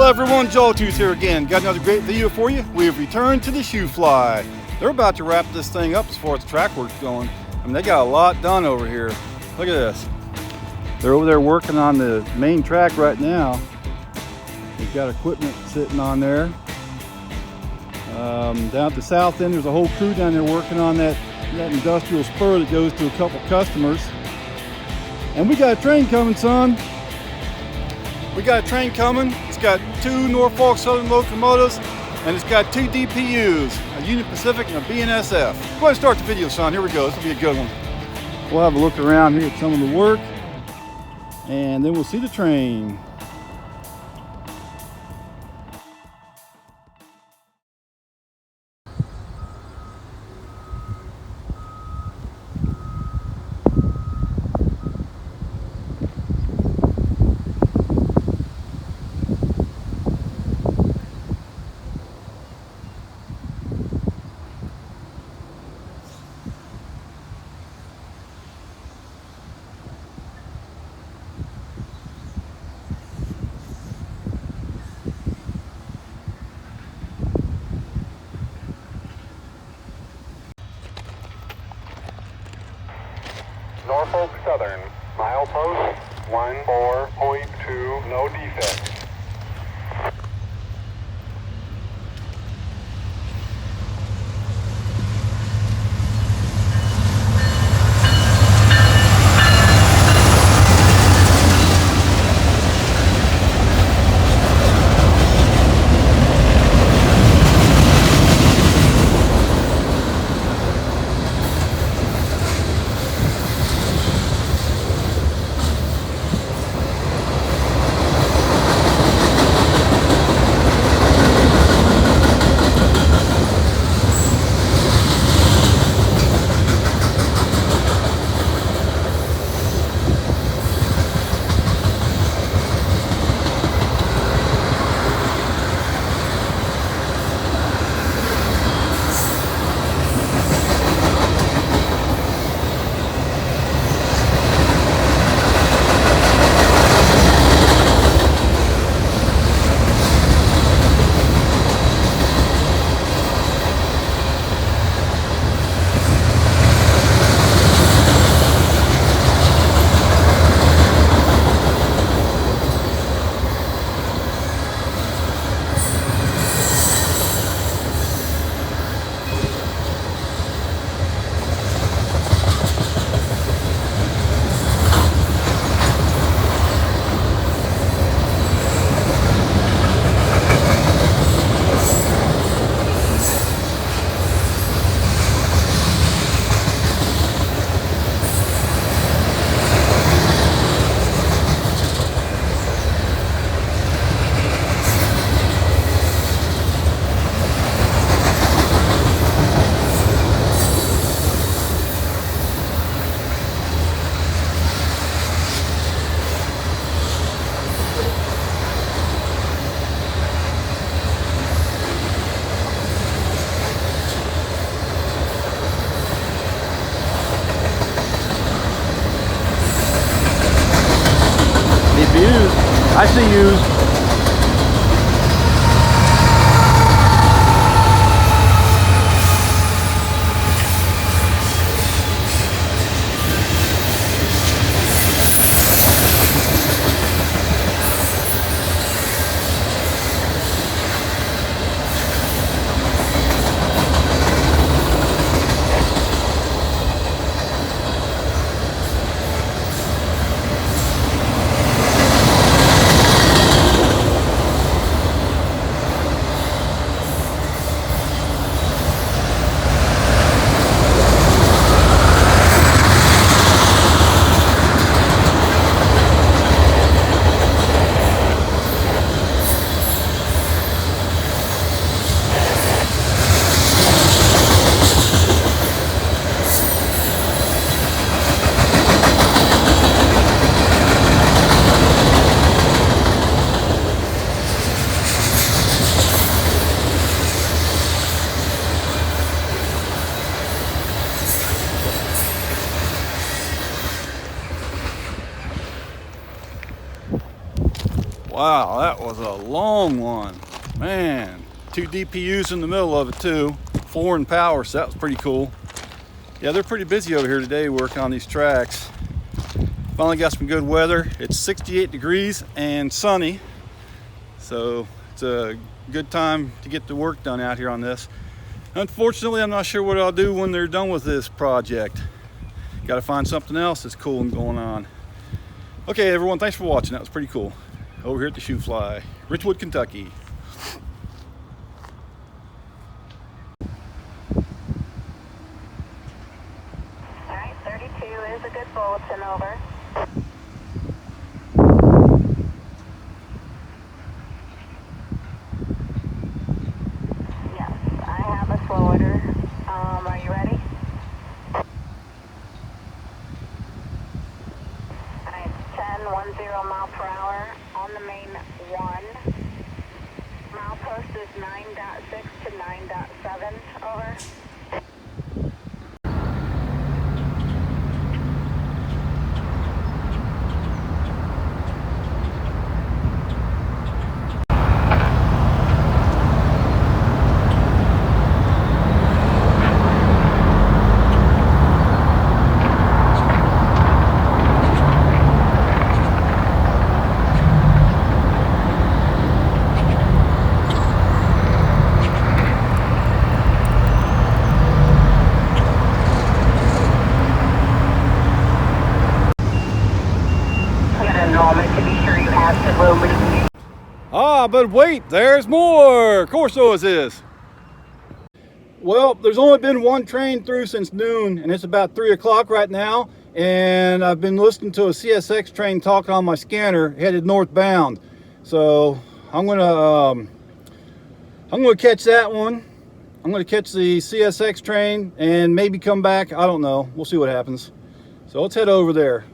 Hello everyone, JawTooth here again. Got another great video for you. We have returned to the Shoo-Fly. They're about to wrap this thing up as far as the track work's going. I mean, they got a lot done over here. Look at this. They're over there working on the main track right now. They've got equipment sitting on there. Down at the south end, there's a whole crew down there working on that industrial spur that goes to a couple customers. And we got a train coming, son. We got a train coming. It's got 2 Norfolk Southern locomotives, and it's got 2 DPUs, a Union Pacific and a BNSF. Go ahead and start the video, son. Here we go. This will be a good one. We'll have a look around here at some of the work, and then we'll see the train. Norfolk Southern, milepost 14.2, no defects. I see you. Wow, that was a long one. Man, 2 DPUs in the middle of it too. 4 in power, so that was pretty cool. Yeah, they're pretty busy over here today working on these tracks. Finally got some good weather. It's 68 degrees and sunny. So it's a good time to get the work done out here on this. Unfortunately, I'm not sure what I'll do when they're done with this project. Got to find something else that's cool and going on. Okay, everyone, thanks for watching. That was pretty cool. Over here at the Shoo-Fly, Richwood, Kentucky. All right, 32 is a good bulletin, over. Yes, I have a slow order. Are you ready? All right, 10 mile per hour on the main 1. Milepost is 9.6 to 9.7, over. Ah, but wait, there's more. Of course there is. Well, there's only been one train through since noon, and it's about 3 o'clock right now. And I've been listening to a CSX train talking on my scanner, headed northbound. So I'm gonna catch that one. I'm gonna catch the CSX train and maybe come back. I don't know. We'll see what happens. So let's head over there.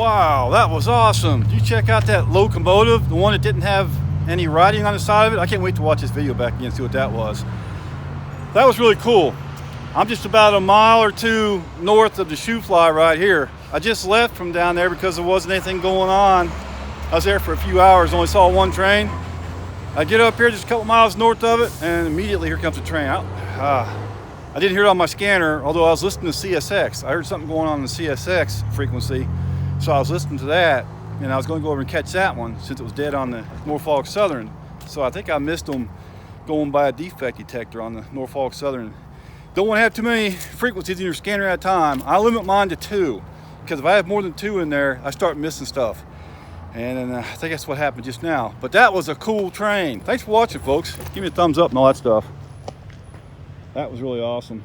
Wow, that was awesome. Did you check out that locomotive, the one that didn't have any writing on the side of it? I can't wait to watch this video back again and see what that was. That was really cool. I'm just about a mile or two north of the Shoo-Fly right here. I just left from down there because there wasn't anything going on. I was there for a few hours, only saw one train. I get up here just a couple miles north of it, and immediately here comes a train. I didn't hear it on my scanner, although I was listening to CSX. I heard something going on in the CSX frequency, so I was listening to that, and I was going to go over and catch that one since it was dead on the Norfolk Southern. So I think I missed them going by a defect detector on the Norfolk Southern. Don't want to have too many frequencies in your scanner at a time. I limit mine to 2, because if I have more than 2 in there, I start missing stuff. And I think that's what happened just now. But that was a cool train. Thanks for watching, folks. Give me a thumbs up and all that stuff. That was really awesome.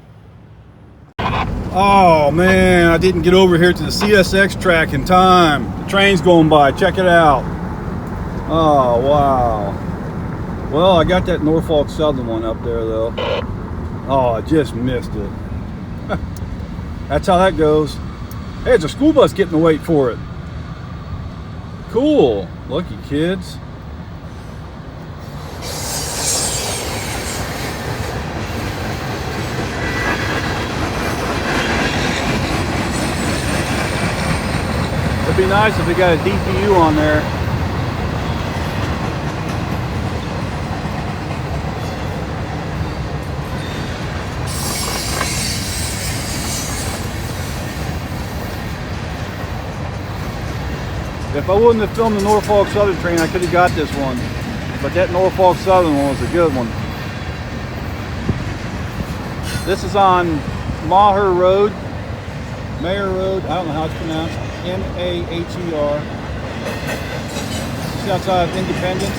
Oh man, I didn't get over here to the CSX track in time. The train's going by, check it out. Oh wow. Well, I got that Norfolk Southern one up there though. Oh, I just missed it. That's how that goes. Hey, it's a school bus getting to wait for it. Cool, lucky kids. It'd be nice if they got a DPU on there. If I wouldn't have filmed the Norfolk Southern train, I could have got this one. But that Norfolk Southern one was a good one. This is on Maher Road. Maher Road, I don't know how it's pronounced. M-A-H-E-R. Just outside of Independence.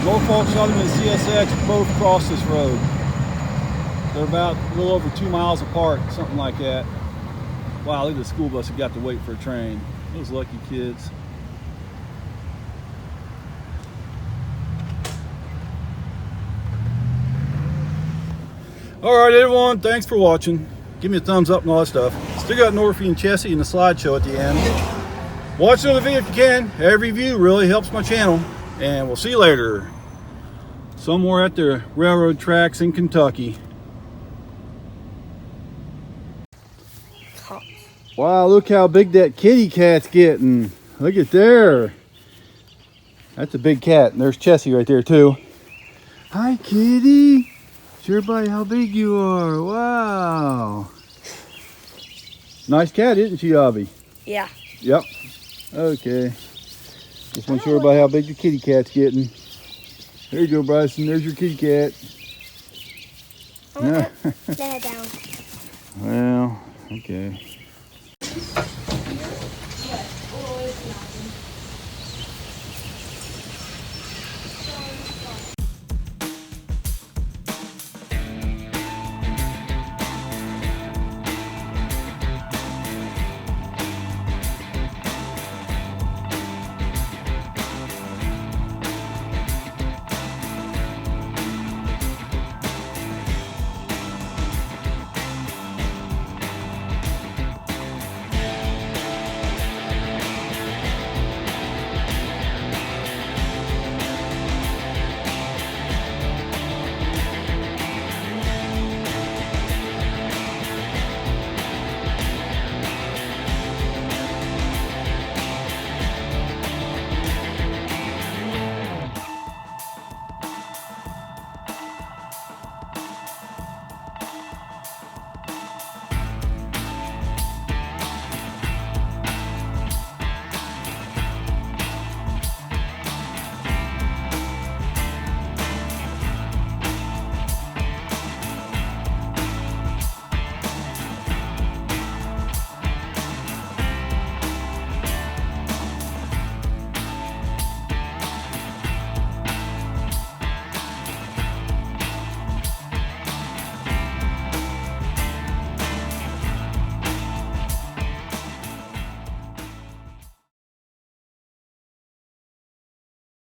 Norfolk Southern and CSX both cross this road. They're about a little over 2 miles apart, something like that. Wow, look at the school bus that got to wait for a train. Those lucky kids. Alright everyone, thanks for watching. Give me a thumbs up and all that stuff. Still got Norfie and Chessie in the slideshow at the end. Watch another video if you can. Every view really helps my channel. And we'll see you later. Somewhere at the railroad tracks in Kentucky. Wow, look how big that kitty cat's getting. Look at there. That's a big cat. And there's Chessie right there too. Hi kitty. Show everybody how big you are. Wow. Nice cat, isn't she, Abby? Yeah. Yep. Okay. Just want to show everybody how big the kitty cat's getting. There you go, Bryson. There's your kitty cat. Lay it down. Well, okay.